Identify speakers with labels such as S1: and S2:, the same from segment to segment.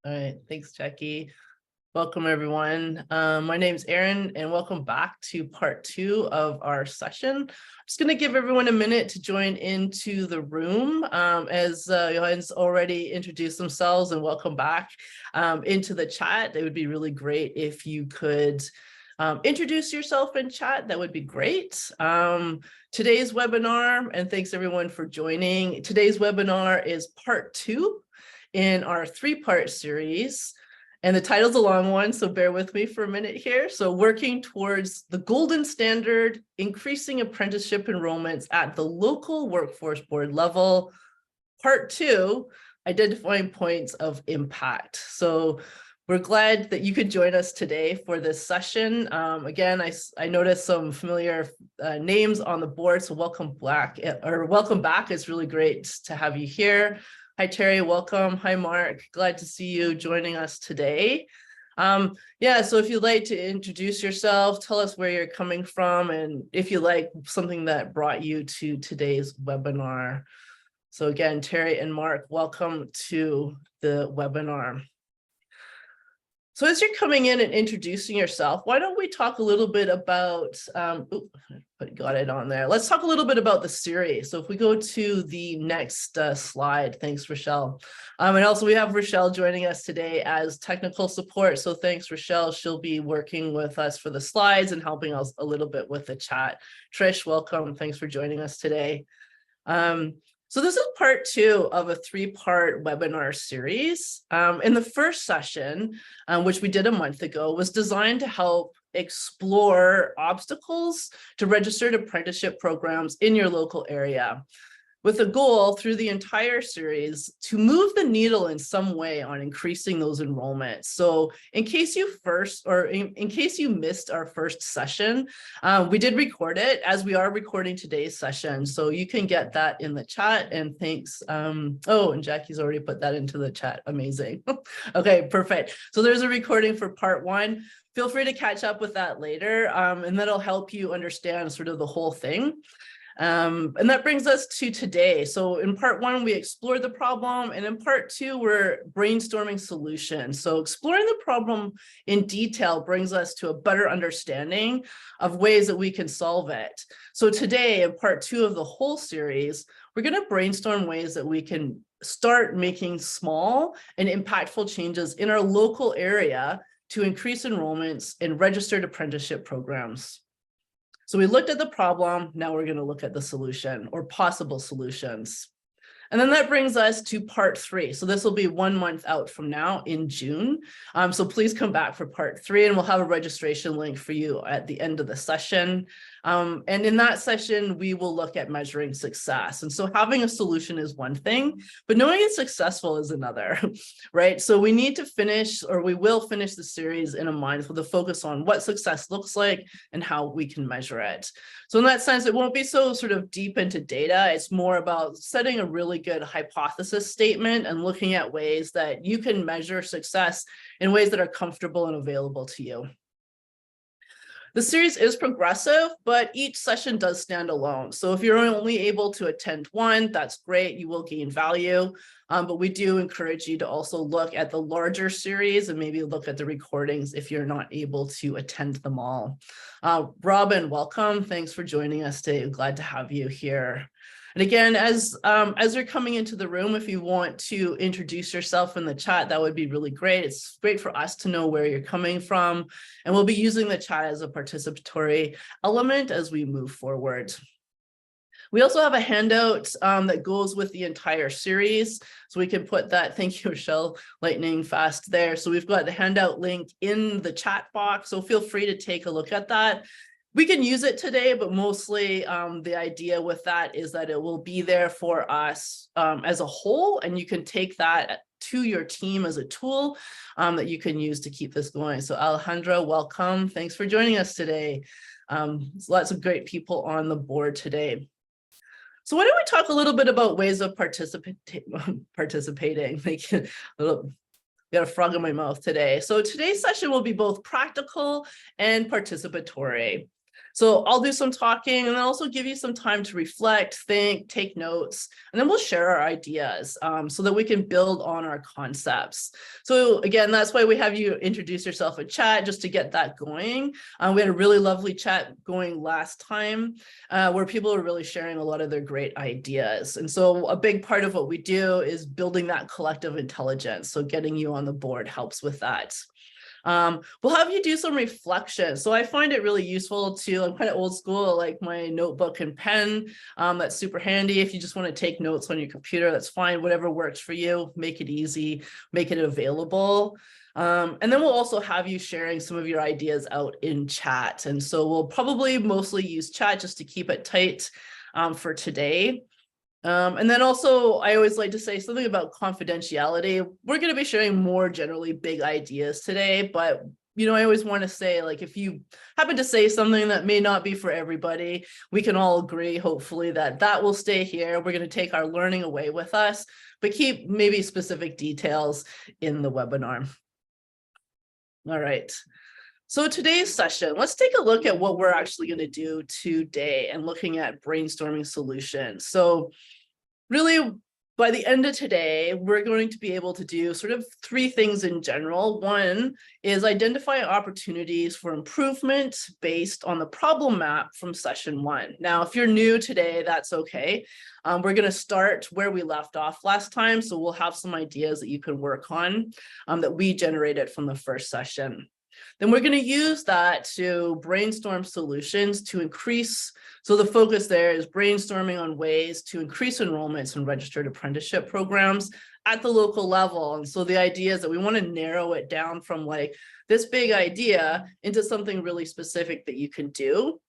S1: All right, thanks, Jackie. Welcome, everyone. My name's Erin, and welcome back to part 2 of our session. I'm just going to give everyone a minute to join into the room as Johan's already introduced themselves, and welcome back into the chat. It would be really great if you could introduce yourself in chat. That would be great. Today's webinar, and thanks everyone for joining. Today's webinar is part 2 in our 3-part series. And the title's a long one, so bear with me for a minute here. So working towards the golden standard, increasing apprenticeship enrollments at the local workforce board level. Part 2, identifying points of impact. So we're glad that you could join us today for this session. Again, I noticed some familiar names on the board, so welcome back. It's really great to have you here. Hi, Terry, welcome. Hi, Mark. Glad to see you joining us today. So if you'd like to introduce yourself, tell us where you're coming from, and if you like something that brought you to today's webinar. So again, Terry and Mark, welcome to the webinar. So as you're coming in and introducing yourself, why don't we talk a little bit about, got it on there. Let's talk a little bit about the series. So if we go to the next slide, thanks, Rochelle. And also we have Rochelle joining us today as technical support. So thanks, Rochelle. She'll be working with us for the slides and helping us a little bit with the chat. Trish, welcome. Thanks for joining us today. So this is part 2 of a 3-part webinar series. In the first session, which we did a month ago, was designed to help explore obstacles to registered apprenticeship programs in your local area, with a goal through the entire series to move the needle in some way on increasing those enrollments. So in case you missed our first session, we did record it, as we are recording today's session. So you can get that in the chat, and thanks. And Jackie's already put that into the chat. Amazing. Okay, perfect. So there's a recording for part 1. Feel free to catch up with that later, and that'll help you understand sort of the whole thing. And that brings us to today. So in part 1, we explored the problem, and in part 2, we're brainstorming solutions. So exploring the problem in detail brings us to a better understanding of ways that we can solve it. So today, in part 2 of the whole series, we're going to brainstorm ways that we can start making small and impactful changes in our local area to increase enrollments in registered apprenticeship programs. So we looked at the problem, now we're going to look at the solution or possible solutions. And then that brings us to part 3. So this will be 1 month out from now in June. So please come back for part 3, and we'll have a registration link for you at the end of the session. And in that session, we will look at measuring success. And so having a solution is one thing, but knowing it's successful is another, right? So we need to finish, or we will finish the series in a month with a focus on what success looks like and how we can measure it. So in that sense, it won't be so sort of deep into data. It's more about setting a really good hypothesis statement and looking at ways that you can measure success in ways that are comfortable and available to you. The series is progressive, but each session does stand alone. So if you're only able to attend one, that's great. You will gain value. But we do encourage you to also look at the larger series and maybe look at the recordings if you're not able to attend them all. Robin, welcome. Thanks for joining us today. I'm glad to have you here. And again, as you're coming into the room, if you want to introduce yourself in the chat, that would be really great. It's great for us to know where you're coming from. And we'll be using the chat as a participatory element as we move forward. We also have a handout that goes with the entire series. So we can put that, thank you, Rochelle, lightning fast there. So we've got the handout link in the chat box. So feel free to take a look at that. We can use it today, but mostly the idea with that is that it will be there for us as a whole, and you can take that to your team as a tool that you can use to keep this going. So Alejandra, welcome. Thanks for joining us today. Lots of great people on the board today. So why don't we talk a little bit about ways of participating? Got a frog in my mouth today. So today's session will be both practical and participatory. So I'll do some talking and then also give you some time to reflect, think, take notes, and then we'll share our ideas so that we can build on our concepts. So again, that's why we have you introduce yourself in chat, just to get that going. We had a really lovely chat going last time where people are really sharing a lot of their great ideas. And so a big part of what we do is building that collective intelligence. So getting you on the board helps with that. We'll have you do some reflection. So I find it really useful to, I'm kind of old school, like my notebook and pen. That's super handy. If you just want to take notes on your computer, that's fine. Whatever works for you, make it easy, make it available. And then we'll also have you sharing some of your ideas out in chat. And so we'll probably mostly use chat just to keep it tight for today. And then also, I always like to say something about confidentiality. We're going to be sharing more generally big ideas today, but I always want to say, like, if you happen to say something that may not be for everybody, we can all agree, hopefully, that that will stay here. We're going to take our learning away with us, but keep maybe specific details in the webinar. All right. So today's session, let's take a look at what we're actually going to do today and looking at brainstorming solutions. So really, by the end of today, we're going to be able to do sort of three things in general. One is identify opportunities for improvement based on the problem map from session one. Now, if you're new today, that's okay. We're going to start where we left off last time. So we'll have some ideas that you can work on that we generated from the first session. Then we're going to use that to brainstorm solutions to increase. So the focus there is brainstorming on ways to increase enrollments in registered apprenticeship programs at the local level. And so the idea is that we want to narrow it down from like this big idea into something really specific that you can do.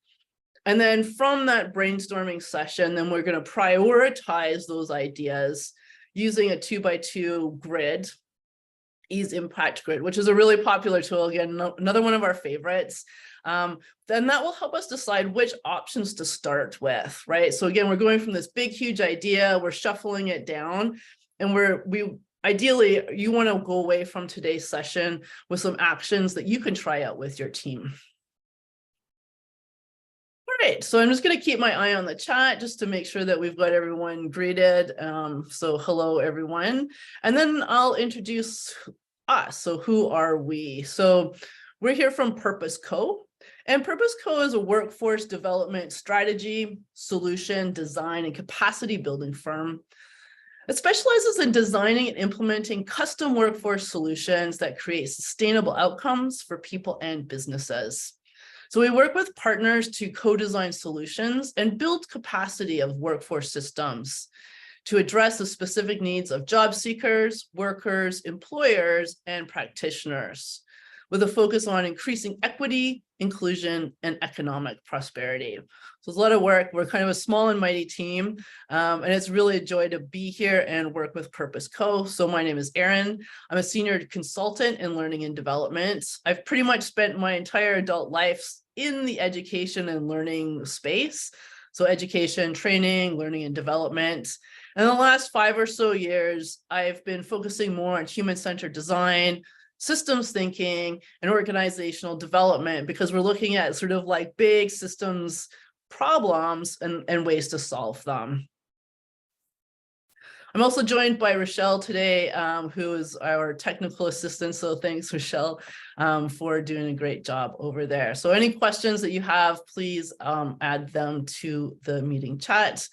S1: And then from that brainstorming session, then we're going to prioritize those ideas using a 2x2 grid. Ease Impact Grid, which is a really popular tool. Again, another one of our favorites. Then that will help us decide which options to start with, right? So again, we're going from this big, huge idea, we're shuffling it down, and ideally, you want to go away from today's session with some actions that you can try out with your team. All right, so I'm just going to keep my eye on the chat just to make sure that we've got everyone greeted. So hello, everyone. And then I'll introduce us. So who are we? So we're here from Purpose Co. And Purpose Co is a workforce development strategy, solution, design, and capacity building firm. It specializes in designing and implementing custom workforce solutions that create sustainable outcomes for people and businesses. So we work with partners to co-design solutions and build capacity of workforce systems to address the specific needs of job seekers, workers, employers, and practitioners, with a focus on increasing equity, inclusion, and economic prosperity. So it's a lot of work. We're kind of a small and mighty team, and it's really a joy to be here and work with Purpose Co. So my name is Erin. I'm a senior consultant in learning and development. I've pretty much spent my entire adult life in the education and learning space. So education, training, learning and development. And the last 5 or so years, I've been focusing more on human-centered design, systems thinking, and organizational development, because we're looking at sort of like big systems problems and ways to solve them. I'm also joined by Rochelle today, who is our technical assistant. So thanks, Rochelle, for doing a great job over there. So any questions that you have, please add them to the meeting chat.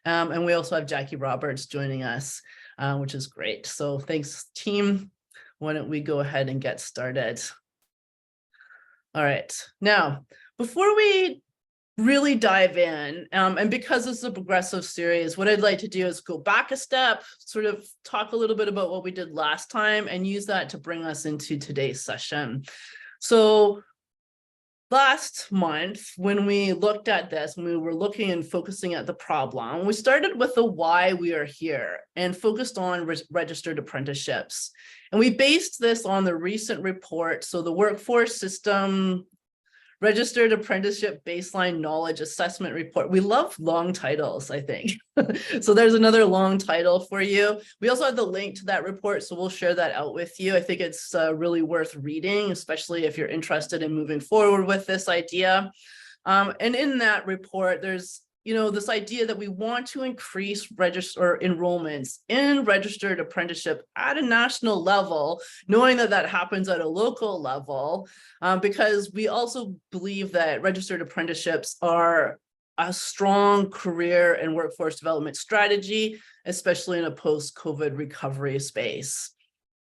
S1: And we also have Jackie Roberts joining us, which is great. So thanks, team. Why don't we go ahead and get started? All right. Now, before we really dive in, and because this is a progressive series, what I'd like to do is go back a step, sort of talk a little bit about what we did last time and use that to bring us into today's session. So last month, when we looked at this, when we were looking and focusing at the problem, we started with the why we are here and focused on registered apprenticeships. And we based this on the recent report, so the Workforce System Registered Apprenticeship Baseline Knowledge Assessment Report. We love long titles, I think. So there's another long title for you. We also have the link to that report, so we'll share that out with you. I think it's really worth reading, especially if you're interested in moving forward with this idea. And in that report, there's this idea that we want to increase enrollments in registered apprenticeship at a national level, knowing that that happens at a local level, because we also believe that registered apprenticeships are a strong career and workforce development strategy, especially in a post-COVID recovery space.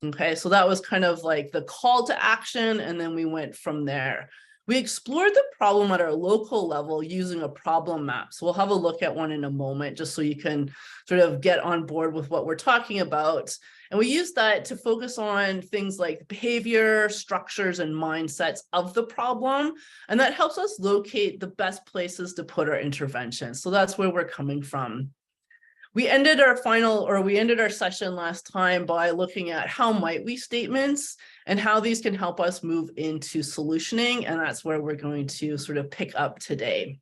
S1: Okay, so that was kind of like the call to action, and then we went from there. We explored the problem at our local level using a problem map. So we'll have a look at one in a moment, just so you can sort of get on board with what we're talking about. And we use that to focus on things like behavior, structures, and mindsets of the problem. And that helps us locate the best places to put our intervention. So that's where we're coming from. We ended our session last time by looking at how might we statements and how these can help us move into solutioning. And that's where we're going to sort of pick up today.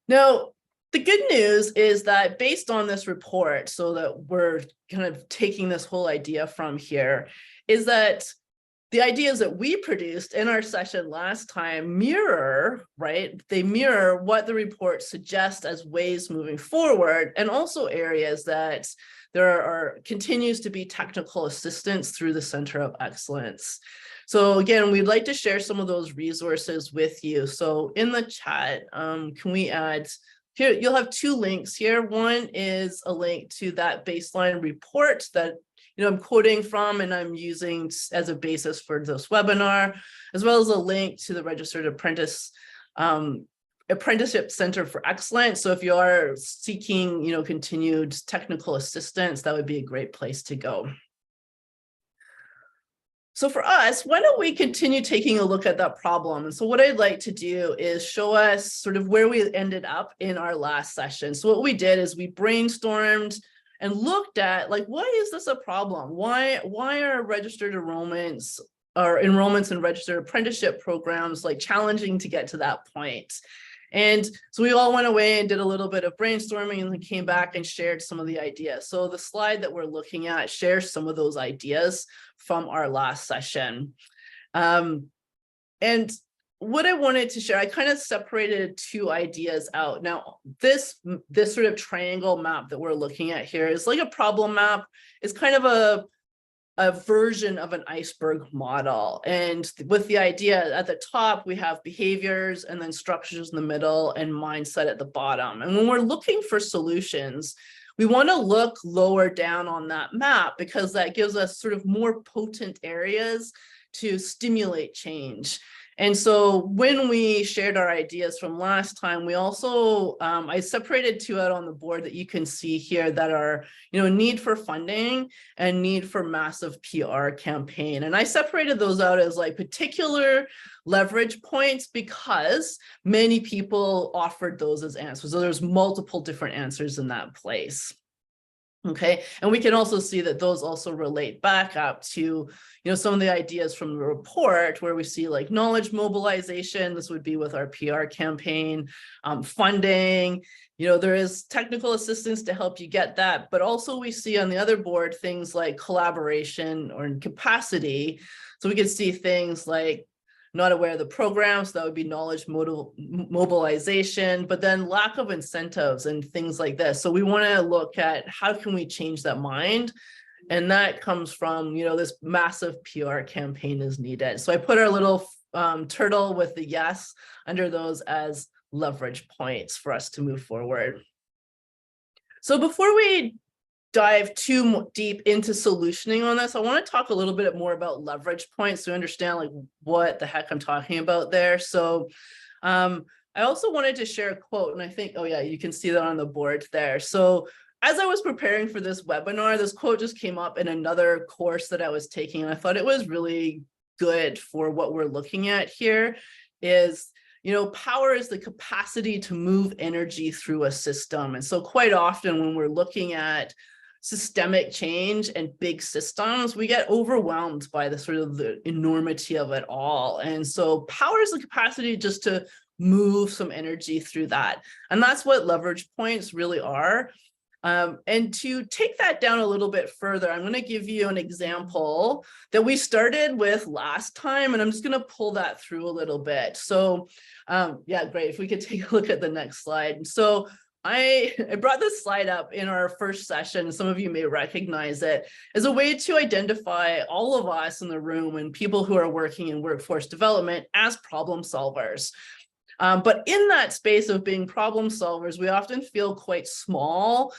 S1: Now, the good news is that based on this report, so that we're kind of taking this whole idea from here, is that the ideas that we produced in our session last time mirror, right? They mirror what the report suggests as ways moving forward, and also areas that there continues to be technical assistance through the Center of Excellence. So again, we'd like to share some of those resources with you. So in the chat, can we add, here, you'll have two links here. One is a link to that baseline report that I'm quoting from and I'm using as a basis for this webinar, as well as a link to the Registered Apprenticeship Center for Excellence. So if you are seeking, continued technical assistance, that would be a great place to go. So for us, why don't we continue taking a look at that problem? And so what I'd like to do is show us sort of where we ended up in our last session. So what we did is we brainstormed and looked at, like, why is this a problem? Why are registered enrollments or enrollments in registered apprenticeship programs like challenging to get to that point? And so we all went away and did a little bit of brainstorming and then came back and shared some of the ideas. So the slide that we're looking at shares some of those ideas from our last session. And what I wanted to share, I kind of separated two ideas out. Now, this sort of triangle map that we're looking at here is like a problem map. It's kind of a version of an iceberg model. And with the idea at the top, we have behaviors and then structures in the middle and mindset at the bottom. And when we're looking for solutions, we want to look lower down on that map because that gives us sort of more potent areas to stimulate change. And so when we shared our ideas from last time, we also, I separated two out on the board that you can see here that are, need for funding and need for massive PR campaign. And I separated those out as like particular leverage points because many people offered those as answers. So there's multiple different answers in that place. Okay, and we can also see that those also relate back up to, some of the ideas from the report where we see like knowledge mobilization. This would be with our PR campaign, funding, there is technical assistance to help you get that. But also we see on the other board things like collaboration or capacity. So we can see things like not aware of the programs, that would be knowledge mobilization, but then lack of incentives and things like this. So we want to look at how can we change that mind? And that comes from, this massive PR campaign is needed. So I put our little turtle with the yes under those as leverage points for us to move forward. So before we dive too deep into solutioning on this, I want to talk a little bit more about leverage points to understand like what the heck I'm talking about there. So I also wanted to share a quote, and I think, oh yeah, you can see that on the board there. So as I was preparing for this webinar, this quote just came up in another course that I was taking, and I thought it was really good for what we're looking at here is, power is the capacity to move energy through a system. And so quite often when we're looking at systemic change and big systems, we get overwhelmed by the sort of the enormity of it all. And so power is the capacity just to move some energy through that. And that's what leverage points really are. And to take that down a little bit further, I'm going to give you an example that we started with last time, and I'm just going to pull that through a little bit. So yeah, great. If we could take a look at the next slide. So I brought this slide up in our first session. Some of you may recognize it as a way to identify all of us in the room and people who are working in workforce development as problem solvers. But in that space of being problem solvers, we often feel quite small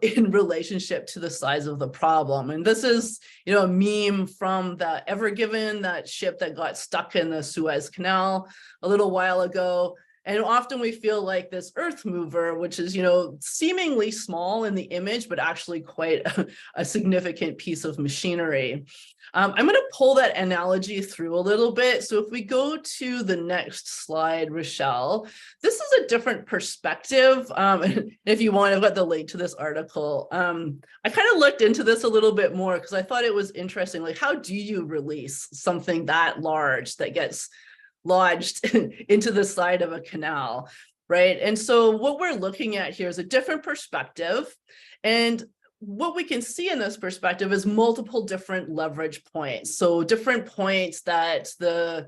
S1: in relationship to the size of the problem. And this is, a meme from the Ever Given, that ship that got stuck in the Suez Canal a little while ago. And often we feel like this earth mover, which is, seemingly small in the image, but actually quite a significant piece of machinery. I'm going to pull that analogy through a little bit. So if we go to the next slide, Rochelle, this is a different perspective. If you want, I've got the link to this article. I kind of looked into this a little bit more because I thought it was interesting. Like, how do you release something that large that gets lodged into the side of a canal, right? And so what we're looking at here is a different perspective. And what we can see in this perspective is multiple different leverage points. So different points that the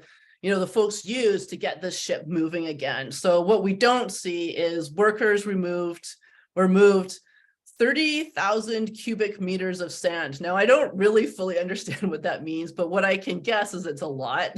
S1: folks use to get this ship moving again. So what we don't see is workers moved 30,000 cubic meters of sand. Now, I don't really fully understand what that means, but what I can guess is it's a lot.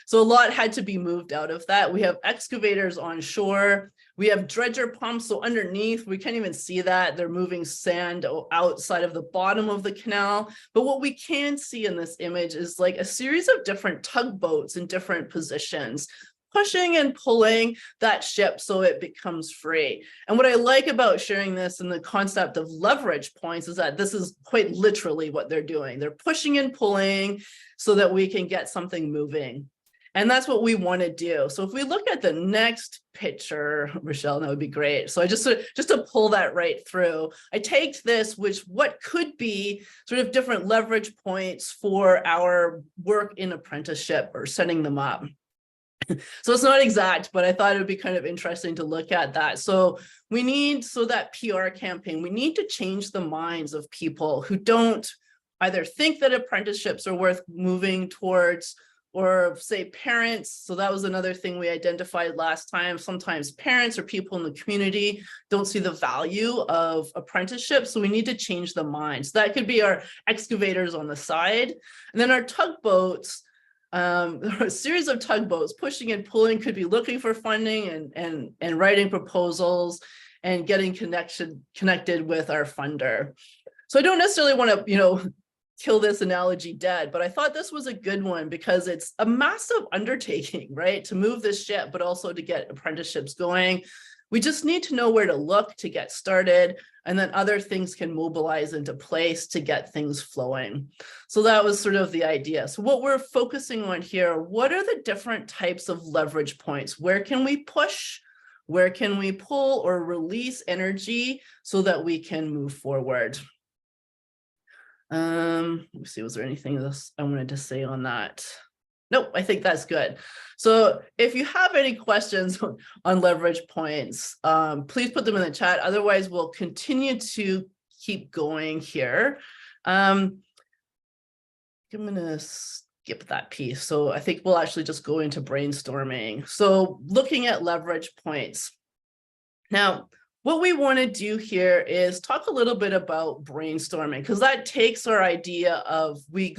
S1: So a lot had to be moved out of that. We have excavators on shore. We have dredger pumps. So underneath, we can't even see that. They're moving sand outside of the bottom of the canal. But what we can see in this image is like a series of different tugboats in different positions, pushing and pulling that ship so it becomes free. And what I like about sharing this and the concept of leverage points is that this is quite literally what they're doing. They're pushing and pulling so that we can get something moving. And that's what we want to do. So if we look at the next picture, Rochelle, that would be great. So I just to pull that right through, I take this, what could be sort of different leverage points for our work in apprenticeship or setting them up. So it's not exact, but I thought it would be kind of interesting to look at that. So that PR campaign, we need to change the minds of people who don't either think that apprenticeships are worth moving towards, or say parents. So that was another thing we identified last time. Sometimes parents or people in the community don't see the value of apprenticeships. So we need to change the minds. That could be our excavators on the side. And then our tugboats, a series of tugboats pushing and pulling, could be looking for funding and writing proposals and getting connected with our funder. So I don't necessarily want to, kill this analogy dead, but I thought this was a good one because it's a massive undertaking, right? To move this ship, but also to get apprenticeships going. We just need to know where to look to get started, and then other things can mobilize into place to get things flowing. So that was sort of the idea. So what we're focusing on here, what are the different types of leverage points? Where can we push? Where can we pull or release energy so that we can move forward? Let me see, was there anything else I wanted to say on that? Nope, I think that's good. So if you have any questions on leverage points, please put them in the chat. Otherwise, we'll continue to keep going here. I'm going to skip that piece. So I think we'll actually just go into brainstorming. So looking at leverage points. Now, what we want to do here is talk a little bit about brainstorming, because that takes our idea of we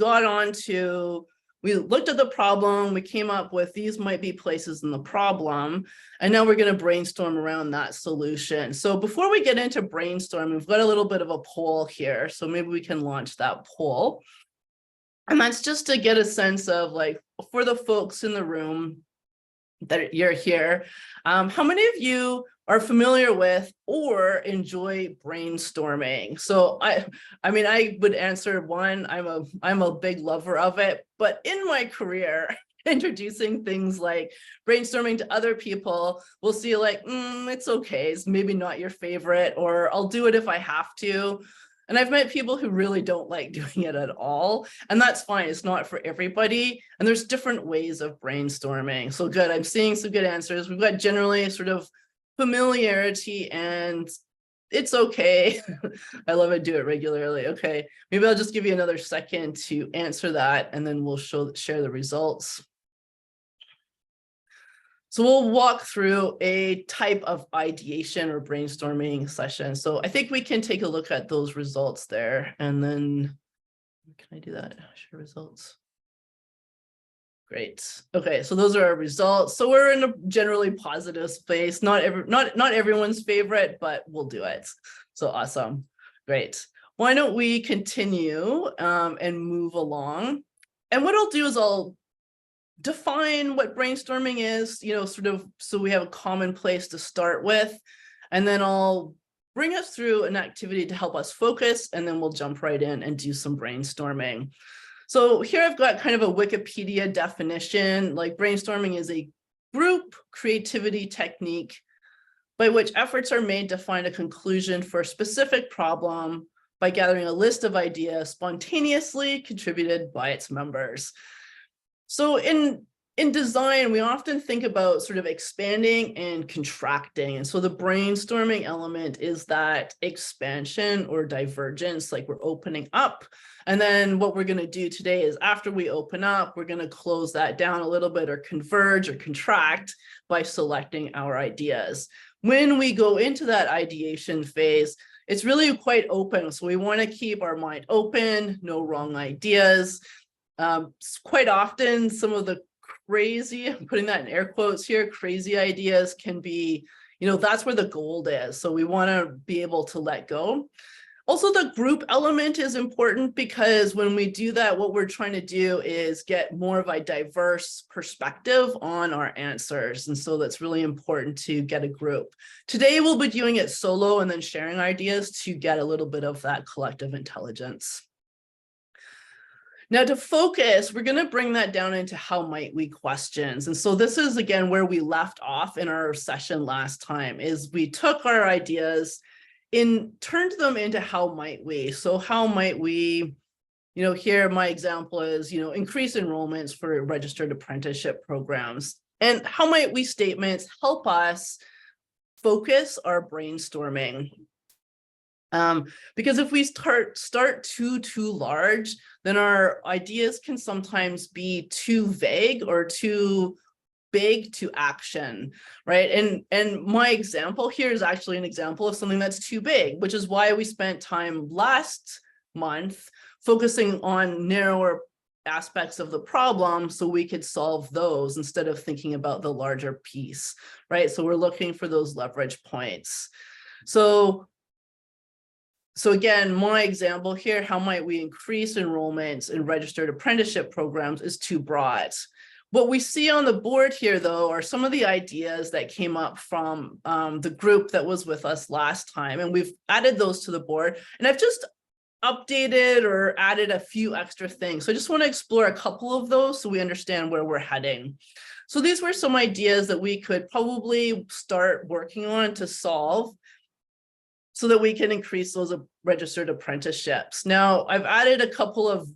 S1: looked at the problem, we came up with these might be places in the problem, and now we're going to brainstorm around that solution. So before we get into brainstorming, we've got a little bit of a poll here. So maybe we can launch that poll. And that's just to get a sense of, like, for the folks in the room that you're here, how many of you are familiar with or enjoy brainstorming? So I mean, I would answer one, I'm a big lover of it, but in my career, introducing things like brainstorming to other people, we'll see like, it's okay, it's maybe not your favorite, or I'll do it if I have to. And I've met people who really don't like doing it at all. And that's fine. It's not for everybody. And there's different ways of brainstorming. So good. I'm seeing some good answers. We've got generally sort of familiarity and it's okay. I love it, do it regularly. Okay, maybe I'll just give you another second to answer that, and then we'll share the results. So we'll walk through a type of ideation or brainstorming session. So I think we can take a look at those results there, and then can I do that? Share results. Great. Okay, so those are our results. So we're in a generally positive space. Not everyone's favorite, but we'll do it. So awesome. Great. Why don't we continue and move along? And what I'll do is I'll define what brainstorming is, sort of, so we have a common place to start with. And then I'll bring us through an activity to help us focus, and then we'll jump right in and do some brainstorming. So here I've got kind of a Wikipedia definition. Like, brainstorming is a group creativity technique by which efforts are made to find a conclusion for a specific problem by gathering a list of ideas spontaneously contributed by its members. So in design, we often think about sort of expanding and contracting. And so the brainstorming element is that expansion or divergence, like we're opening up. And then what we're going to do today is, after we open up, we're going to close that down a little bit, or converge or contract, by selecting our ideas. When we go into that ideation phase, it's really quite open. So we want to keep our mind open, no wrong ideas. Quite often, some of the crazy, I'm putting that in air quotes here, crazy ideas can be, that's where the gold is. So we want to be able to let go. Also, the group element is important, because when we do that, what we're trying to do is get more of a diverse perspective on our answers. And so that's really important to get a group. Today, we'll be doing it solo and then sharing ideas to get a little bit of that collective intelligence. Now, to focus, we're going to bring that down into how might we questions. And so this is, again, where we left off in our session last time, is we took our ideas and turned them into how might we. So how might we, here my example is, increase enrollments for registered apprenticeship programs. And how might we statements help us focus our brainstorming. Because if we start too large, then our ideas can sometimes be too vague or too big to action, right? And my example here is actually an example of something that's too big, which is why we spent time last month focusing on narrower aspects of the problem so we could solve those instead of thinking about the larger piece, right? So we're looking for those leverage points. So again, my example here, how might we increase enrollments in registered apprenticeship programs, is too broad. What we see on the board here, though, are some of the ideas that came up from the group that was with us last time, and we've added those to the board. And I've just updated or added a few extra things. So I just want to explore a couple of those so we understand where we're heading. So these were some ideas that we could probably start working on to solve, so that we can increase those registered apprenticeships. Now, I've added a couple of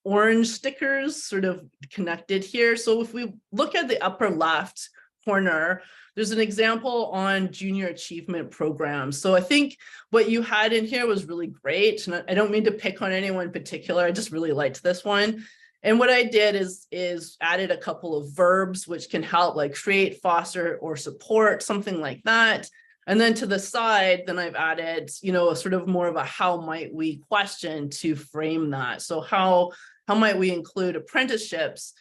S1: orange stickers sort of connected here. So if we look at the upper left corner, there's an example on junior achievement programs. So I think what you had in here was really great. And I don't mean to pick on anyone in particular. I just really liked this one. And what I did is added a couple of verbs which can help, like create, foster, or support, something like that. And then to the side, then I've added, a sort of more of a how might we question to frame that. So how might we include apprenticeships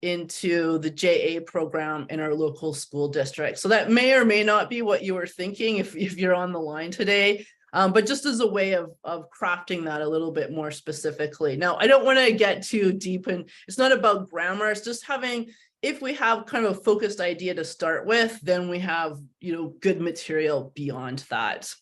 S1: into the JA program in our local school district? So that may or may not be what you were thinking if you're on the line today, but just as a way of crafting that a little bit more specifically. Now, I don't want to get too deep, and it's not about grammar. It's just having, if we have kind of a focused idea to start with, then we have, good material beyond that.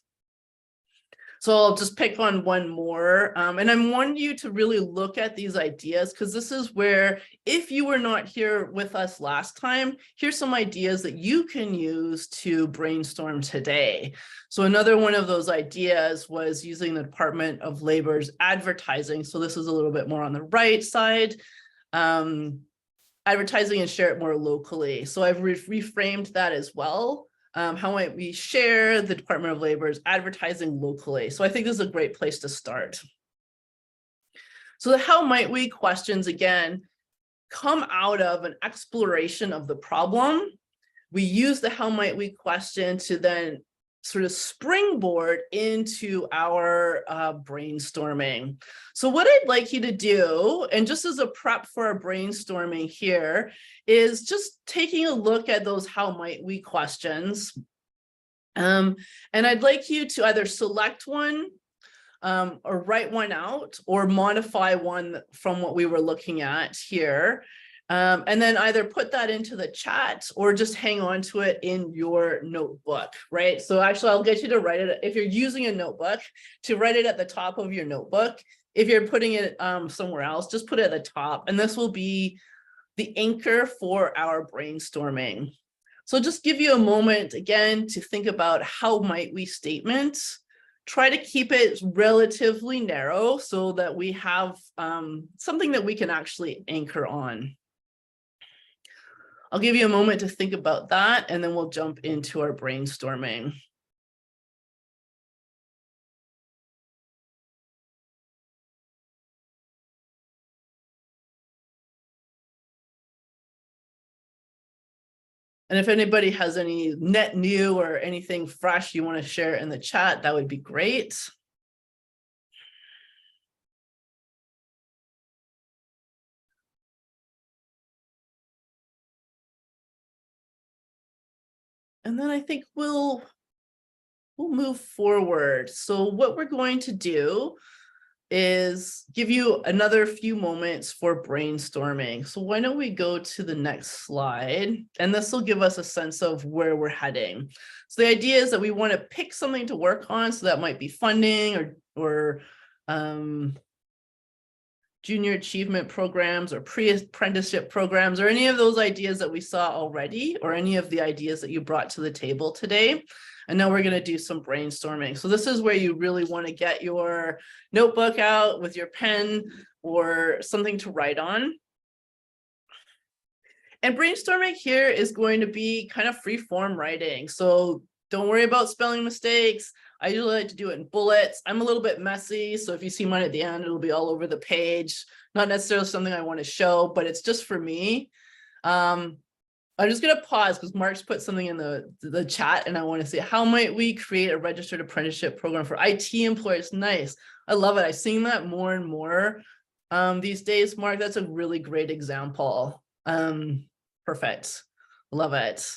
S1: So I'll just pick on one more. And I want you to really look at these ideas, because this is where, if you were not here with us last time, here's some ideas that you can use to brainstorm today. So another one of those ideas was using the Department of Labor's advertising. So this is a little bit more on the right side. Advertising and share it more locally. So I've reframed that as well. How might we share the Department of Labor's advertising locally? So I think this is a great place to start. So the how might we questions, again, come out of an exploration of the problem. We use the how might we question to then sort of springboard into our brainstorming. So what I'd like you to do, and just as a prep for our brainstorming here, is just taking a look at those how might we questions. And I'd like you to either select one or write one out or modify one from what we were looking at here. And then either put that into the chat or just hang on to it in your notebook, right? So actually, I'll get you to write it, if you're using a notebook, to write it at the top of your notebook. If you're putting it somewhere else, just put it at the top, and this will be the anchor for our brainstorming. So just give you a moment, again, to think about how might we statements. Try to keep it relatively narrow so that we have something that we can actually anchor on. I'll give you a moment to think about that, and then we'll jump into our brainstorming. And if anybody has any net new or anything fresh you want to share in the chat, that would be great. And then I think we'll move forward. So what we're going to do is give you another few moments for brainstorming. So why don't we go to the next slide? And this will give us a sense of where we're heading. So the idea is that we want to pick something to work on. So that might be funding or junior achievement programs or pre-apprenticeship programs, or any of those ideas that we saw already, or any of the ideas that you brought to the table today. And now we're going to do some brainstorming. So this is where you really want to get your notebook out with your pen or something to write on. And brainstorming here is going to be kind of free form writing. So don't worry about spelling mistakes. I usually like to do it in bullets. I'm a little bit messy, so if you see mine at the end, it'll be all over the page. Not necessarily something I want to show, but it's just for me. I'm just going to pause because Mark's put something in the chat, and I want to see how might we create a registered apprenticeship program for IT employers. Nice. I love it. I've seen that more and more these days, Mark. That's a really great example. Perfect. Love it.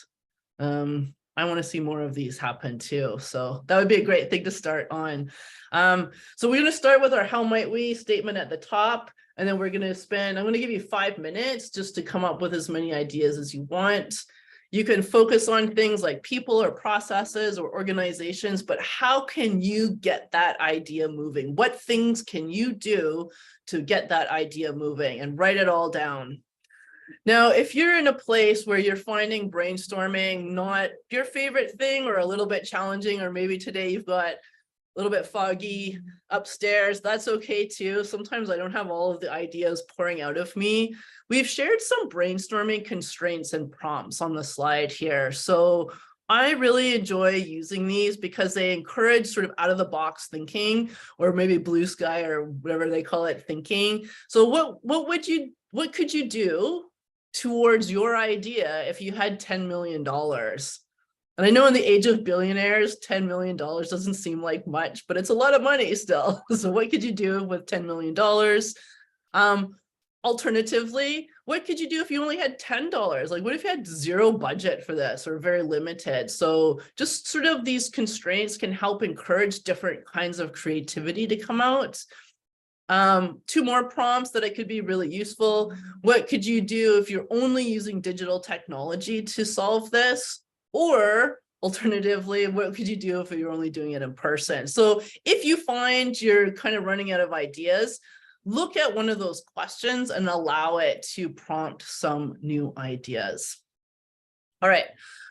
S1: I want to see more of these happen too. So that would be a great thing to start on. So we're going to start with our how might we statement at the top, and then we're going to I'm going to give you 5 minutes just to come up with as many ideas as you want. You can focus on things like people or processes or organizations, but how can you get that idea moving? What things can you do to get that idea moving? And write it all down. Now, if you're in a place where you're finding brainstorming not your favorite thing, or a little bit challenging, or maybe today you've got a little bit foggy upstairs, that's okay too. Sometimes I don't have all of the ideas pouring out of me. We've shared some brainstorming constraints and prompts on the slide here. So I really enjoy using these because they encourage sort of out of the box thinking, or maybe blue sky or whatever they call it thinking. So what could you do towards your idea if you had $10 million? And I know in the age of billionaires, $10 million doesn't seem like much, but it's a lot of money still. So what could you do with $10 million? Alternatively, what could you do if you only had $10? Like, what if you had zero budget for this, or very limited? So just sort of these constraints can help encourage different kinds of creativity to come out. 2 more prompts that it could be really useful. What could you do if you're only using digital technology to solve this? Or alternatively, what could you do if you're only doing it in person? So if you find you're kind of running out of ideas, look at one of those questions and allow it to prompt some new ideas. All right.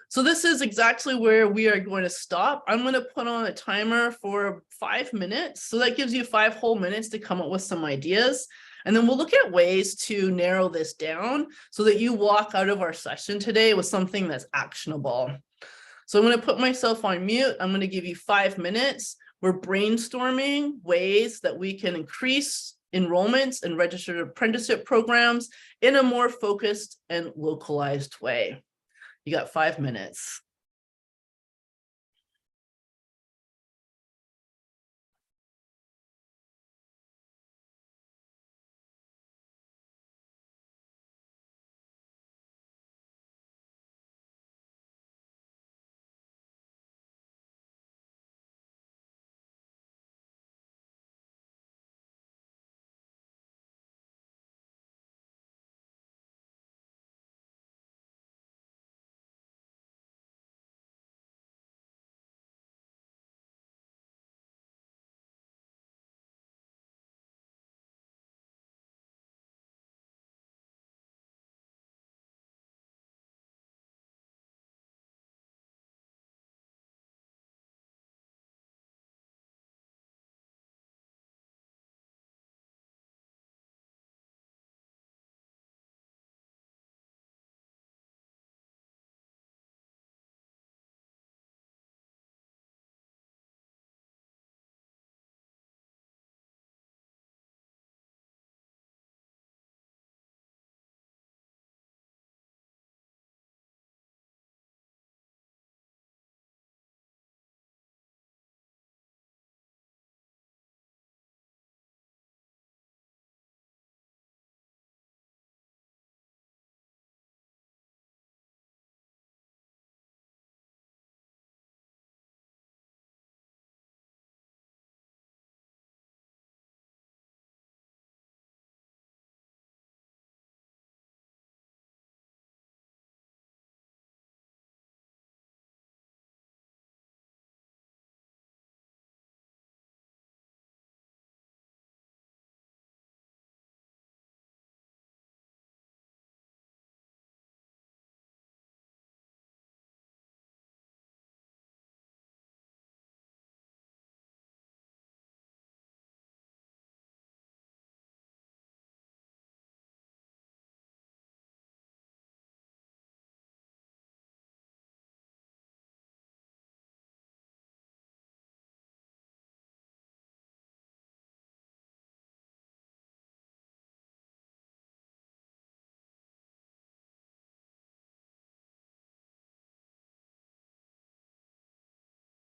S1: So this is exactly where we are going to stop. I'm going to put on a timer for 5 minutes. So that gives you 5 whole minutes to come up with some ideas. And then we'll look at ways to narrow this down so that you walk out of our session today with something that's actionable. So I'm going to put myself on mute. I'm going to give you 5 minutes. We're brainstorming ways that we can increase enrollments and registered apprenticeship programs in a more focused and localized way. You got 5 minutes.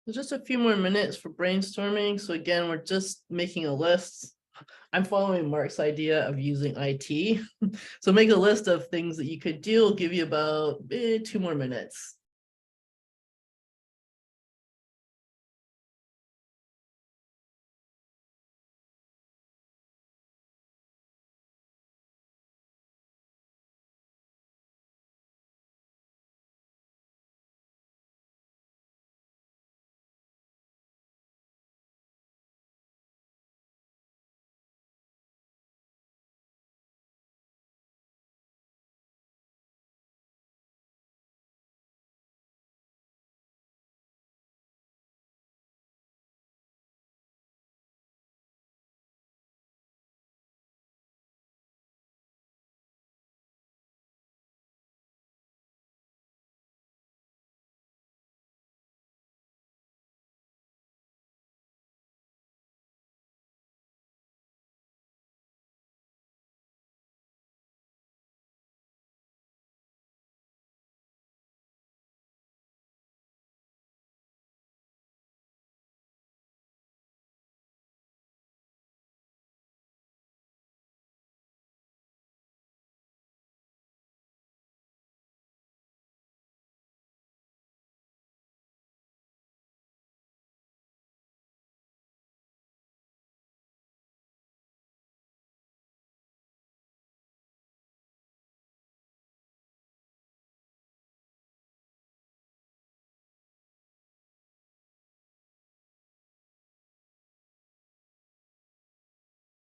S1: There's just a few more minutes for brainstorming. So again, we're just making a list. I'm following Mark's idea of using IT. So make a list of things that you could do. It'll give you about 2 more minutes.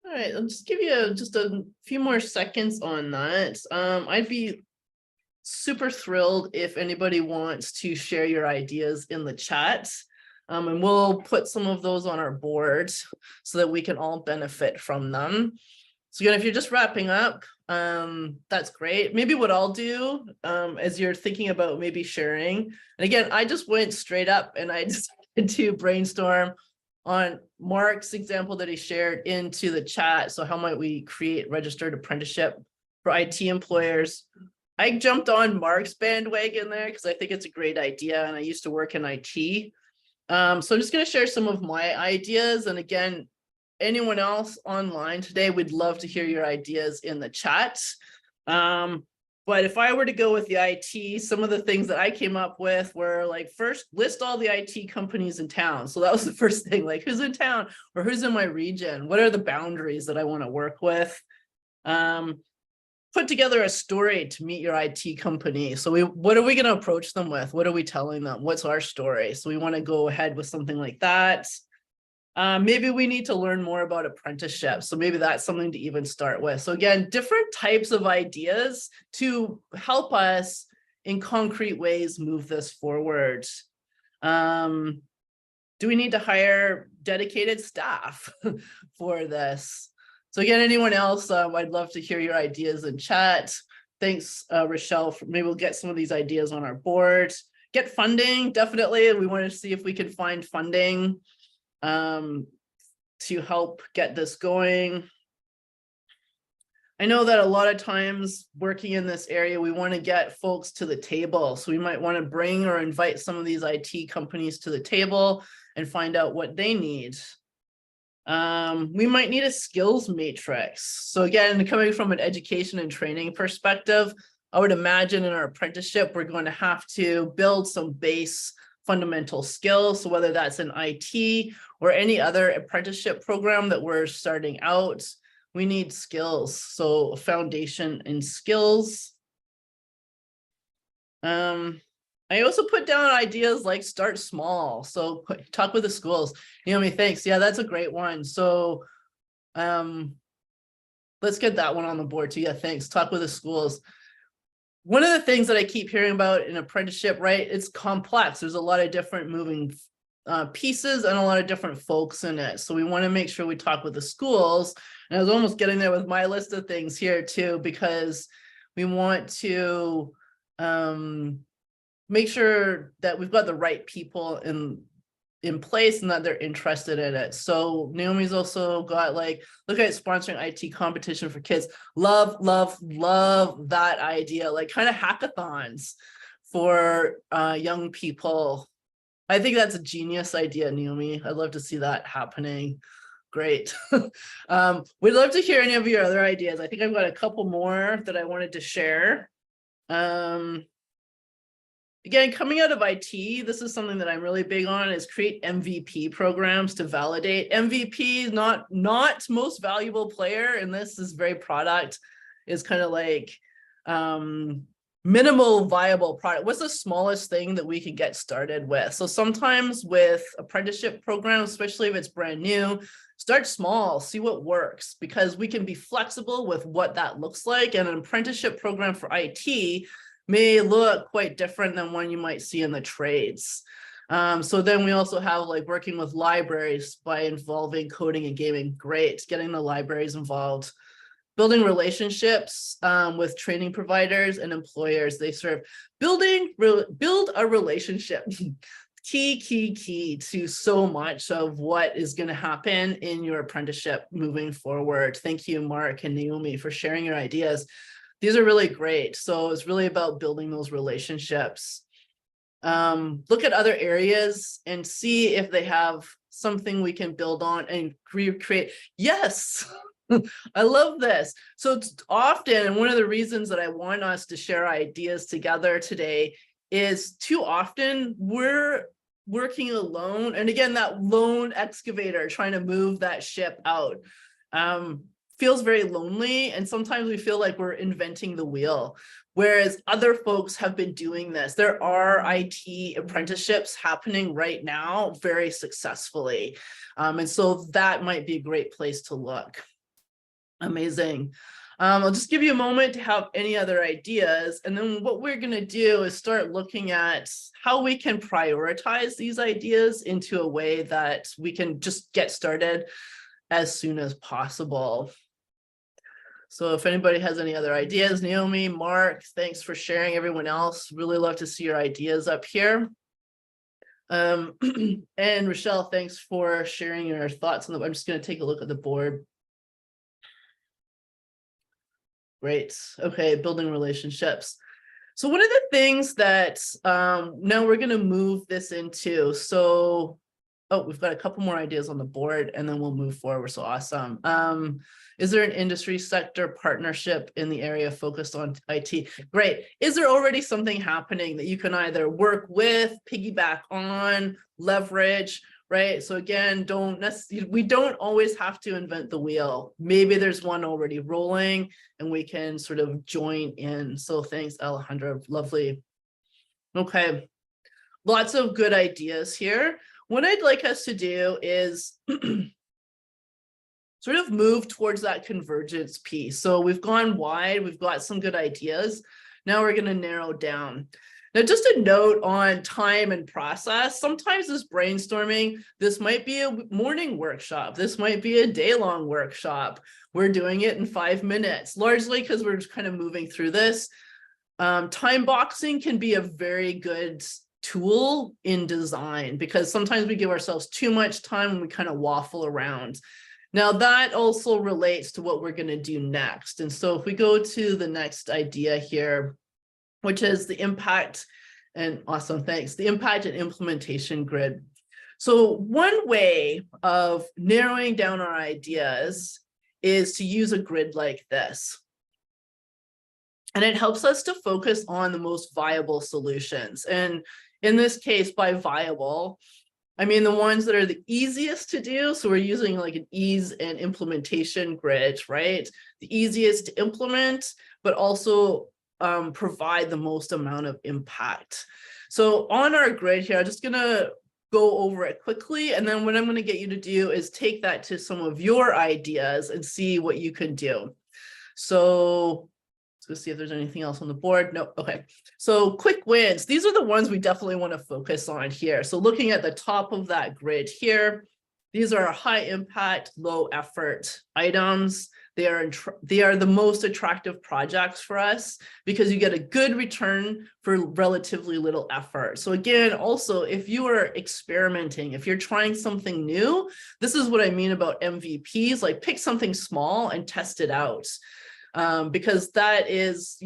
S1: All right, I'll just give you just a few more seconds on that. I'd be super thrilled if anybody wants to share your ideas in the chat. And we'll put some of those on our board so that we can all benefit from them. So again, if you're just wrapping up, that's great. Maybe what I'll do as you're thinking about maybe sharing, and again, I just went straight up and I decided to brainstorm on Mark's example that he shared into the chat. So how might we create registered apprenticeship for IT employers? I jumped on Mark's bandwagon there because I think it's a great idea, and I used to work in IT. So I'm just going to share some of my ideas. And again, anyone else online today, we'd love to hear your ideas in the chat. But if I were to go with the IT, some of the things that I came up with were like, first, list all the IT companies in town. So that was the first thing, like who's in town or who's in my region? What are the boundaries that I want to work with? Put together a story to meet your IT company. So what are we going to approach them with? What are we telling them? What's our story? So we want to go ahead with something like that. Maybe we need to learn more about apprenticeships. So maybe that's something to even start with. So again, different types of ideas to help us in concrete ways move this forward. Do we need to hire dedicated staff for this? So again, anyone else, I'd love to hear your ideas in chat. Thanks, Rochelle. Maybe we'll get some of these ideas on our board. Get funding, definitely. We want to see if we can find funding to help get this going. I know that a lot of times working in this area, we want to get folks to the table. So we might want to bring or invite some of these IT companies to the table and find out what they need. We might need a skills matrix. So again, coming from an education and training perspective, I would imagine in our apprenticeship, we're going to have to build some base fundamental skills. So whether that's in IT or any other apprenticeship program that we're starting out, we need skills. So a foundation in skills. I also put down ideas like start small. So talk with the schools. Naomi, thanks. Yeah, that's a great one. So let's get that one on the board too. Yeah, thanks. Talk with the schools. One of the things that I keep hearing about in apprenticeship, right? It's complex. There's a lot of different moving pieces and a lot of different folks in it. So we want to make sure we talk with the schools. And I was almost getting there with my list of things here too, because we want to make sure that we've got the right people in place and that they're interested in it. So Naomi's also got like, look at sponsoring IT competition for kids. Love that idea, like kind of hackathons for young people. I think that's a genius idea, Naomi. I'd love to see that happening. Great. We'd love to hear any of your other ideas. I think I've got a couple more that I wanted to share. Again, coming out of IT, this is something that I'm really big on, is create MVP programs to validate. MVP, not most valuable player, and this is very product, is kind of like minimal viable product. What's the smallest thing that we can get started with? So sometimes with apprenticeship programs, especially if it's brand new, start small, see what works, because we can be flexible with what that looks like. And an apprenticeship program for IT may look quite different than one you might see in the trades. So then we also have like working with libraries by involving coding and gaming. Great, getting the libraries involved. Building relationships with training providers and employers they serve. Build a relationship. Key to so much of what is going to happen in your apprenticeship moving forward. Thank you, Mark and Naomi, for sharing your ideas. These are really great. So it's really about building those relationships. Look at other areas and see if they have something we can build on and create. Yes, I love this. So it's often, and one of the reasons that I want us to share ideas together today is too often we're working alone. And again, that lone excavator trying to move that ship out. Feels very lonely, and sometimes we feel like we're inventing the wheel, whereas other folks have been doing this. There are IT apprenticeships happening right now very successfully, and so that might be a great place to look. Amazing. I'll just give you a moment to have any other ideas, and then what we're going to do is start looking at how we can prioritize these ideas into a way that we can just get started as soon as possible. So if anybody has any other ideas, Naomi, Mark, thanks for sharing. Everyone else, really love to see your ideas up here. And Rochelle, thanks for sharing your thoughts on the, I'm just going to take a look at the board. Great. Okay, building relationships. So one of the things that now we're going to move this into, so, oh, we've got a couple more ideas on the board and then we'll move forward. So awesome. Is there an industry sector partnership in the area focused on IT? Great. Is there already something happening that you can either work with, piggyback on, leverage, right? So again, we don't always have to invent the wheel. Maybe there's one already rolling and we can sort of join in. So thanks, Alejandra. Lovely. Okay. Lots of good ideas here. What I'd like us to do is sort of move towards that convergence piece. So we've gone wide, we've got some good ideas. Now we're going to narrow down. Now, just a note on time and process. Sometimes this brainstorming, this might be a morning workshop. This might be a day-long workshop. We're doing it in 5 minutes, largely because we're just kind of moving through this. Time boxing can be a very good tool in design because sometimes we give ourselves too much time and we kind of waffle around. Now that also relates to what we're going to do next. And so if we go to the next idea here, which is the impact and awesome, thanks, the impact and implementation grid. So one way of narrowing down our ideas is to use a grid like this. And it helps us to focus on the most viable solutions. And in this case, by viable, I mean the ones that are the easiest to do. So we're using like an ease and implementation grid, right? The easiest to implement, but also provide the most amount of impact. So on our grid here, I'm just gonna go over it quickly. And then what I'm gonna get you to do is take that to some of your ideas and see what you can do. So let's see if there's anything else on the board. No, okay. So quick wins. These are the ones we definitely want to focus on here. So looking at the top of that grid here, these are high impact, low effort items. They are the most attractive projects for us because you get a good return for relatively little effort. So again, also, if you are experimenting, if you're trying something new, this is what I mean about MVPs, like pick something small and test it out. Because that is,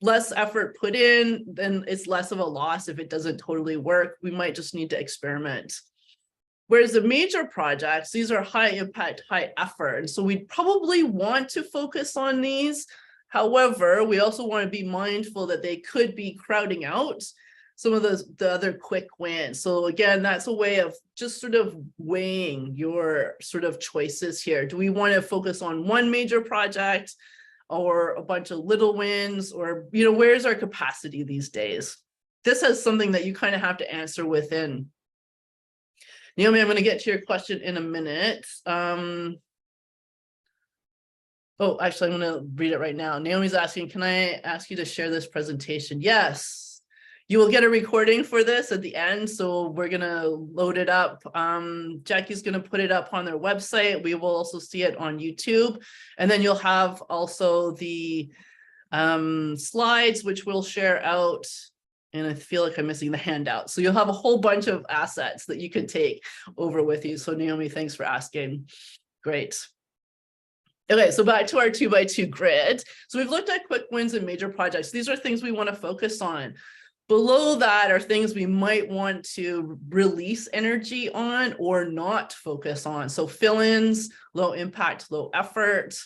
S1: less effort put in, then it's less of a loss if it doesn't totally work. We might just need to experiment. Whereas the major projects, these are high impact, high effort. And so we'd probably want to focus on these. However, we also want to be mindful that they could be crowding out some of the other quick wins. So again, that's a way of just sort of weighing your sort of choices here. Do we want to focus on one major project or a bunch of little wins, or, where's our capacity these days? This is something that you kind of have to answer within. Naomi, I'm going to get to your question in a minute. Oh, actually, I'm going to read it right now. Naomi's asking, can I ask you to share this presentation? Yes. You will get a recording for this at the end, so we're going to load it up. Jackie's going to put it up on their website. We will also see it on YouTube. And then you'll have also the slides, which we'll share out. And I feel like I'm missing the handout. So you'll have a whole bunch of assets that you can take over with you. So Naomi, thanks for asking. Great. Okay, so back to our 2x2 grid. So we've looked at quick wins and major projects. These are things we want to focus on. Below that are things we might want to release energy on or not focus on. So fill-ins, low impact, low effort.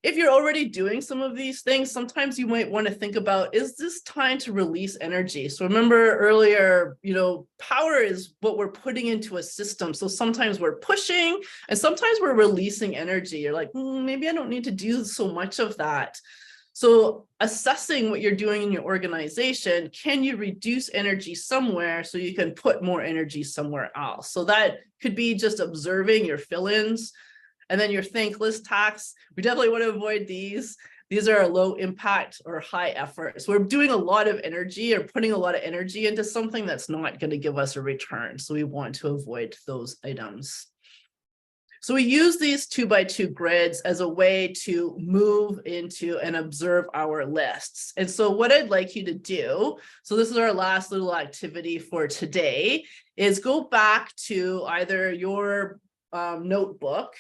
S1: If you're already doing some of these things, sometimes you might want to think about, is this time to release energy? So remember earlier, power is what we're putting into a system. So sometimes we're pushing and sometimes we're releasing energy. You're like, maybe I don't need to do so much of that. So assessing what you're doing in your organization, can you reduce energy somewhere so you can put more energy somewhere else? So that could be just observing your fill-ins. And then your thankless tasks, we definitely want to avoid these. These are low impact or high effort. So we're doing a lot of energy or putting a lot of energy into something that's not going to give us a return. So we want to avoid those items. So we use these 2x2 grids as a way to move into and observe our lists. And so what I'd like you to do, so this is our last little activity for today, is go back to either your notebook.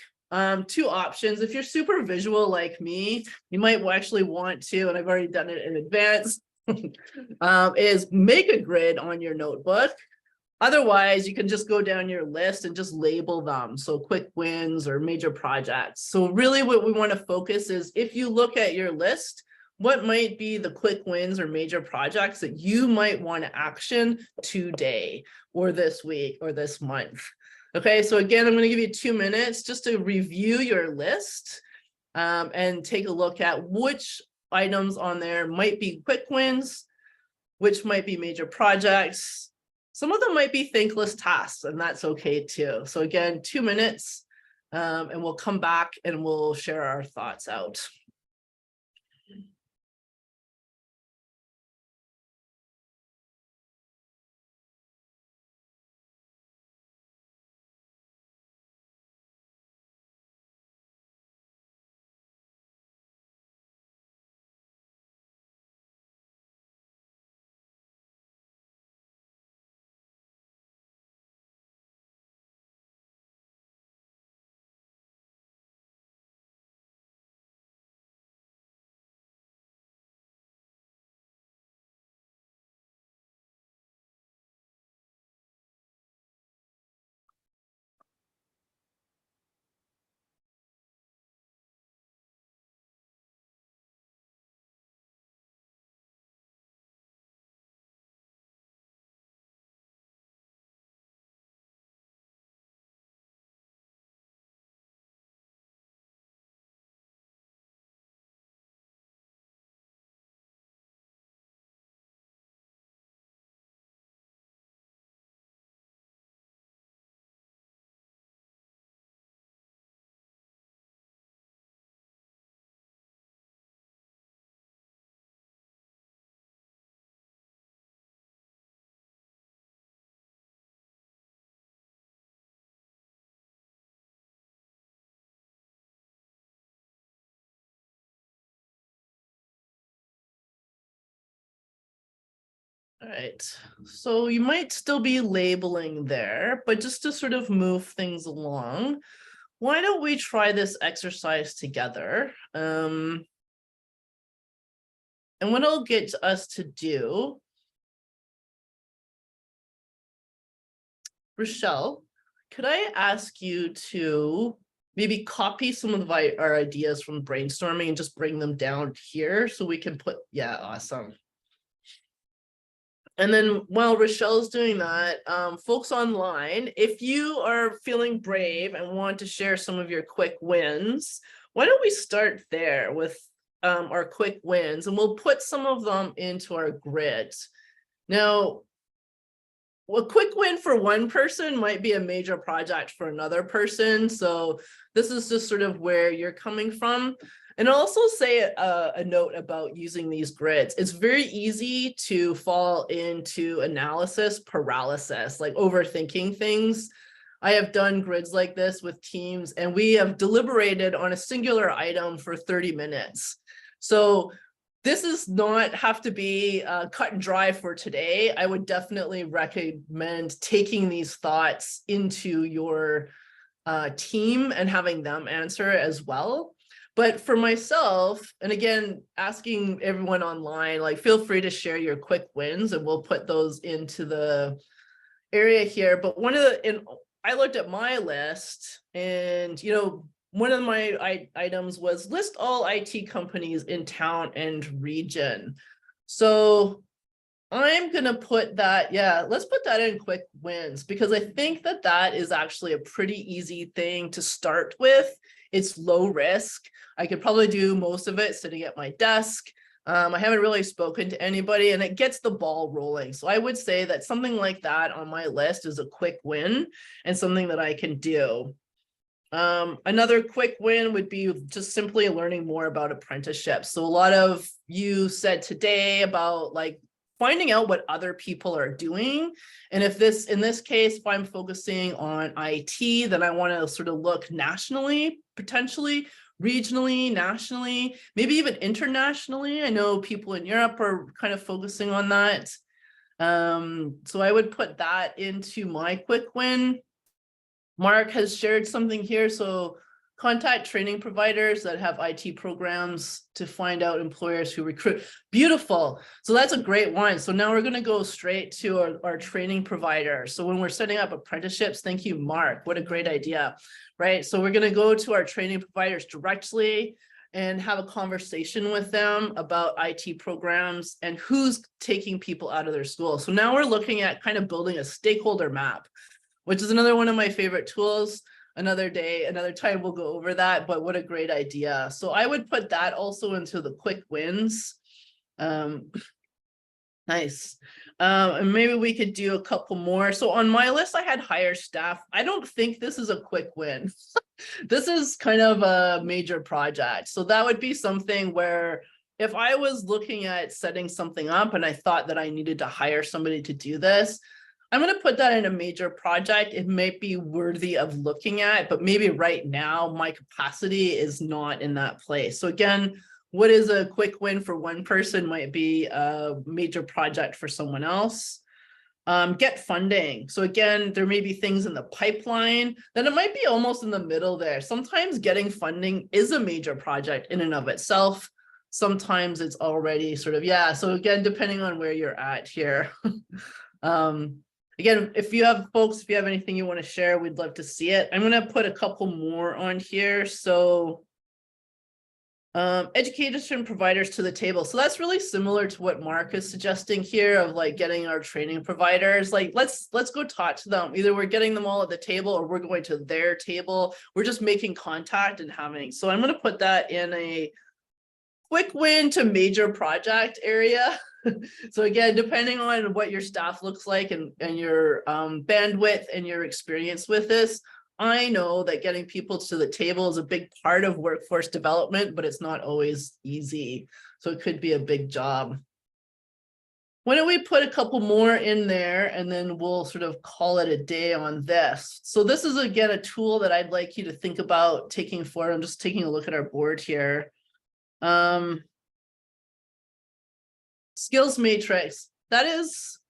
S1: Two options. If you're super visual like me, you might actually want to, and I've already done it in advance, is make a grid on your notebook. Otherwise, you can just go down your list and just label them. So quick wins or major projects. So really what we want to focus is, if you look at your list, what might be the quick wins or major projects that you might want to action today or this week or this month. Okay, so again, I'm going to give you 2 minutes just to review your list and take a look at which items on there might be quick wins, which might be major projects. Some of them might be thankless tasks, and that's okay too. So again, 2 minutes, and we'll come back and we'll share our thoughts out. All right, so you might still be labeling there, but just to sort of move things along, why don't we try this exercise together? And what I'll get us to do, Rochelle, could I ask you to maybe copy some of our ideas from brainstorming and just bring them down here so we can put, yeah, awesome. And then while Rochelle's doing that, folks online, if you are feeling brave and want to share some of your quick wins, why don't we start there with our quick wins, and we'll put some of them into our grids. Now, a quick win for one person might be a major project for another person. So this is just sort of where you're coming from. And I'll also say a note about using these grids. It's very easy to fall into analysis paralysis, like overthinking things. I have done grids like this with teams, and we have deliberated on a singular item for 30 minutes. So this does not have to be cut and dry for today. I would definitely recommend taking these thoughts into your team and having them answer as well. But for myself, and again, asking everyone online, like, feel free to share your quick wins and we'll put those into the area here. But I looked at my list, and, one of my items was list all IT companies in town and region. So I'm going to put that, let's put that in quick wins, because I think that that is actually a pretty easy thing to start with. It's low risk. I could probably do most of it sitting at my desk. I haven't really spoken to anybody, and it gets the ball rolling. So I would say that something like that on my list is a quick win and something that I can do. Another quick win would be just simply learning more about apprenticeships. So a lot of you said today about, like, finding out what other people are doing. And if this, in this case, if I'm focusing on IT, then I want to sort of look nationally, potentially, regionally, nationally, maybe even internationally. I know people in Europe are kind of focusing on that. So I would put that into my quick win. Mark has shared something here. So contact training providers that have IT programs to find out employers who recruit. Beautiful. So that's a great one. So now we're going to go straight to our training provider. So when we're setting up apprenticeships, thank you, Mark. What a great idea, right? So we're going to go to our training providers directly and have a conversation with them about IT programs and who's taking people out of their school. So now we're looking at kind of building a stakeholder map, which is another one of my favorite tools. Another day, another time we'll go over that, but what a great idea. So I would put that also into the quick wins. Nice. And maybe we could do a couple more. So on my list, I had hire staff. I don't think this is a quick win. This is kind of a major project. So that would be something where if I was looking at setting something up and I thought that I needed to hire somebody to do this, I'm going to put that in a major project. It may be worthy of looking at, but maybe right now my capacity is not in that place. So again, what is a quick win for one person might be a major project for someone else. Get funding. So again, there may be things in the pipeline, then it might be almost in the middle there. Sometimes getting funding is a major project in and of itself. Sometimes it's already sort of, yeah. So again, depending on where you're at here. Again, if you have folks, if you have anything you want to share, we'd love to see it. I'm going to put a couple more on here. So education providers to the table. So that's really similar to what Mark is suggesting here of like getting our training providers. Like, let's go talk to them. Either we're getting them all at the table or we're going to their table. We're just making contact and having. So I'm going to put that in a quick win to major project area. So again, depending on what your staff looks like and your bandwidth and your experience with this, I know that getting people to the table is a big part of workforce development, but it's not always easy. So it could be a big job. Why don't we put a couple more in there and then we'll sort of call it a day on this. So this is, again, a tool that I'd like you to think about taking forward. I'm just taking a look at our board here. Skills matrix. That's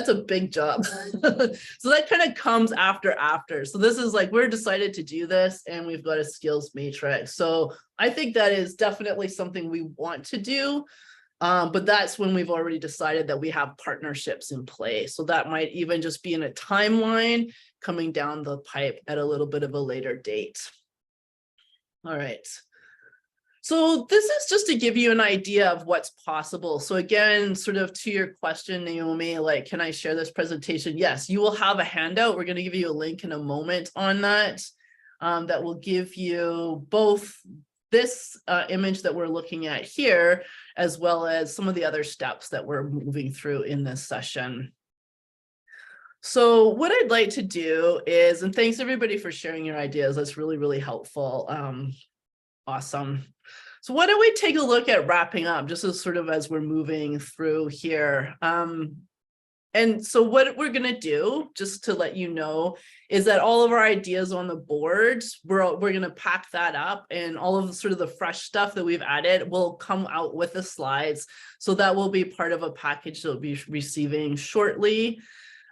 S1: a big job. So that kind of comes after. So this is like, we're decided to do this and we've got a skills matrix. So I think that is definitely something we want to do. But that's when we've already decided that we have partnerships in place. So that might even just be in a timeline coming down the pipe at a little bit of a later date. All right. So this is just to give you an idea of what's possible. So again, sort of to your question, Naomi, like, can I share this presentation? Yes, you will have a handout. We're going to give you a link in a moment on that, that will give you both this image that we're looking at here, as well as some of the other steps that we're moving through in this session. So what I'd like to do is, and thanks everybody for sharing your ideas. That's really, really helpful. Awesome. So why don't we take a look at wrapping up, just as sort of as we're moving through here. And so what we're going to do, just to let you know, is that all of our ideas on the board, we're going to pack that up, and all of the sort of the fresh stuff that we've added will come out with the slides. So that will be part of a package that we'll be receiving shortly.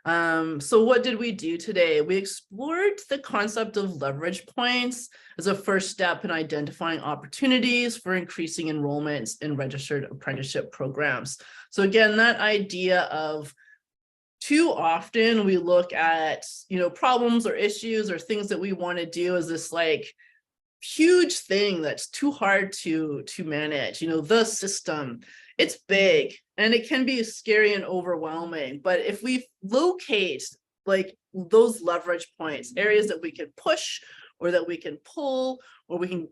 S1: So what did we do today? We explored the concept of leverage points as a first step in identifying opportunities for increasing enrollments in registered apprenticeship programs. So again, that idea of too often we look at, problems or issues or things that we want to do as this like huge thing that's too hard to manage. The system, it's big and it can be scary and overwhelming. But if we locate like those leverage points, areas that we can push or that we can pull, or we can,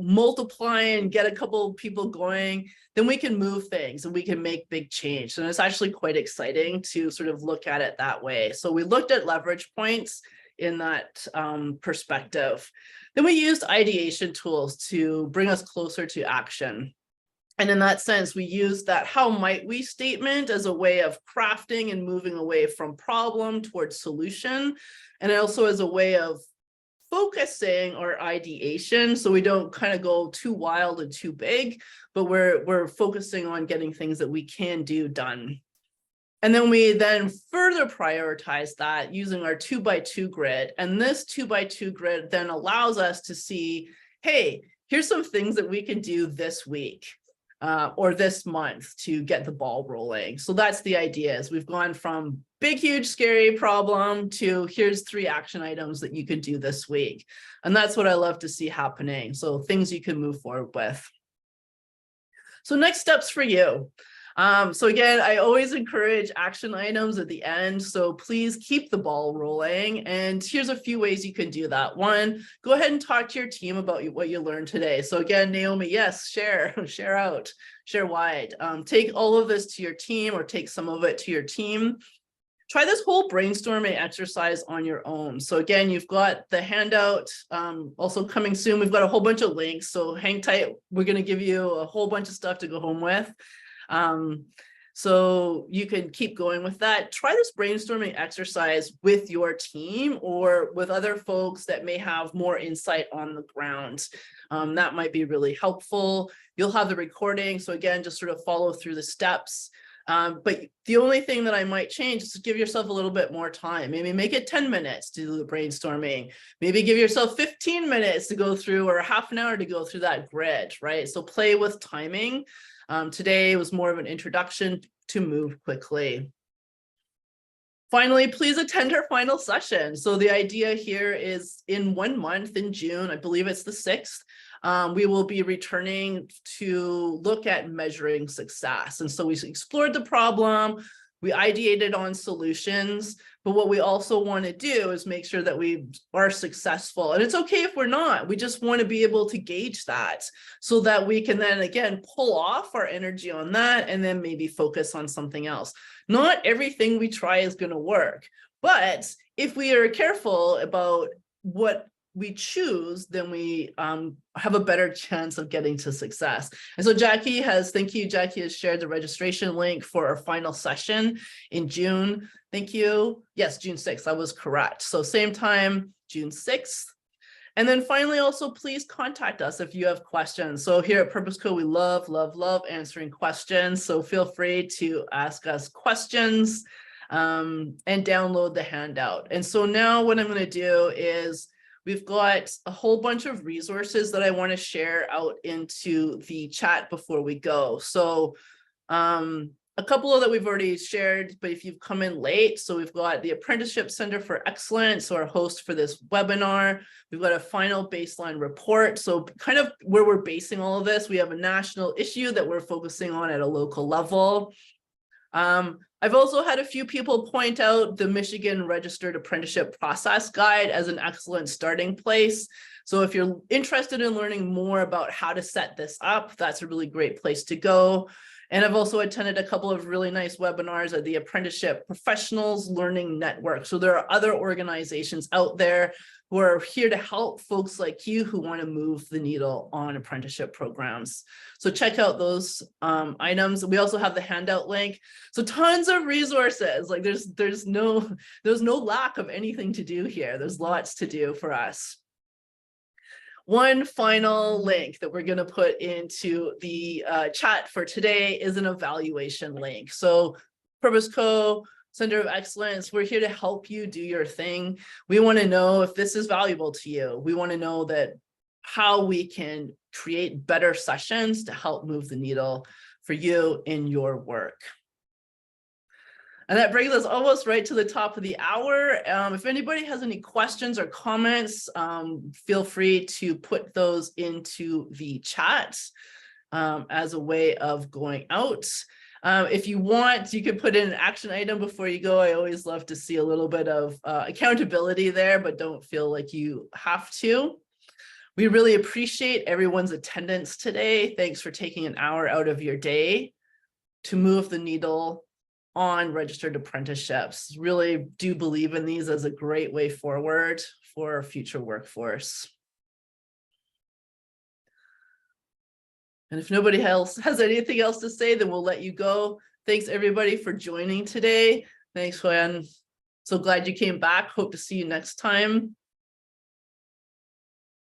S1: multiply and get a couple of people going, then we can move things and we can make big change. And it's actually quite exciting to sort of look at it that way. So we looked at leverage points in that perspective. Then we used ideation tools to bring us closer to action. And in that sense, we use that how might we statement as a way of crafting and moving away from problem towards solution. And also as a way of focusing our ideation, so we don't kind of go too wild and too big, but we're focusing on getting things that we can do done. And then we then further prioritize that using our 2x2 grid. And this 2x2 grid then allows us to see, hey, here's some things that we can do this week or this month to get the ball rolling. So that's the idea, is we've gone from big, huge, scary problem to here's 3 action items that you could do this week. And that's what I love to see happening. So things you can move forward with. So next steps for you. So again, I always encourage action items at the end. So please keep the ball rolling. And here's a few ways you can do that. 1, go ahead and talk to your team about what you learned today. So again, Naomi, yes, share out, share wide. Take all of this to your team or take some of it to your team. Try this whole brainstorming exercise on your own. So again, you've got the handout also coming soon. We've got a whole bunch of links, so hang tight. We're going to give you a whole bunch of stuff to go home with. So you can keep going with that. Try this brainstorming exercise with your team or with other folks that may have more insight on the ground. That might be really helpful. You'll have the recording. So again, just sort of follow through the steps. But the only thing that I might change is to give yourself a little bit more time. Maybe make it 10 minutes to do the brainstorming. Maybe give yourself 15 minutes to go through, or half an hour to go through that grid, right? So play with timing. Today was more of an introduction to move quickly. Finally, please attend our final session. So the idea here is in 1 month, in June, I believe it's the 6th, we will be returning to look at measuring success. And so we explored the problem, we ideated on solutions, but what we also want to do is make sure that we are successful. And it's okay if we're not. We just want to be able to gauge that so that we can then again pull off our energy on that and then maybe focus on something else. Not everything we try is going to work, but if we are careful about what we choose, then we have a better chance of getting to success. And so Jackie has, thank you, Jackie has shared the registration link for our final session in June. Thank you. Yes, June 6th, I was correct. So same time, June 6th. And then finally, also, please contact us if you have questions. So here at Purpose Co, we love answering questions. So feel free to ask us questions and download the handout. And so now what I'm going to do is we've got a whole bunch of resources that I want to share out into the chat before we go. So a couple of that we've already shared, but if you've come in late, so we've got the Apprenticeship Center for Excellence, so our host for this webinar. We've got a final baseline report. So kind of where we're basing all of this, we have a national issue that we're focusing on at a local level. I've also had a few people point out the Michigan Registered Apprenticeship Process Guide as an excellent starting place. So if you're interested in learning more about how to set this up, that's a really great place to go. And I've also attended a couple of really nice webinars at the Apprenticeship Professionals Learning Network. So there are other organizations out there who are here to help folks like you who want to move the needle on apprenticeship programs. So check out those items. We also have the handout link. So tons of resources. Like there's no lack of anything to do here. There's lots to do for us. One final link that we're going to put into the chat for today is an evaluation link. So Purpose Co, Center of Excellence, we're here to help you do your thing. We want to know if this is valuable to you. We want to know that how we can create better sessions to help move the needle for you in your work. And that brings us almost right to the top of the hour. If anybody has any questions or comments, feel free to put those into the chat as a way of going out. If you want, you can put in an action item before you go. I always love to see a little bit of accountability there, but don't feel like you have to. We really appreciate everyone's attendance today. Thanks for taking an hour out of your day to move the needle on registered apprenticeships. Really do believe in these as a great way forward for our future workforce. And if nobody else has anything else to say, then we'll let you go. Thanks everybody for joining today. Thanks, Juan. So glad you came back. Hope to see you next time.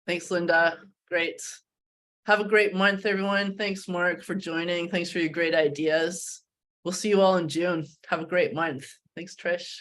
S1: Thanks, Linda. Great. Have a great month, everyone. Thanks, Mark, for joining. Thanks for your great ideas. We'll see you all in June. Have a great month. Thanks, Trish.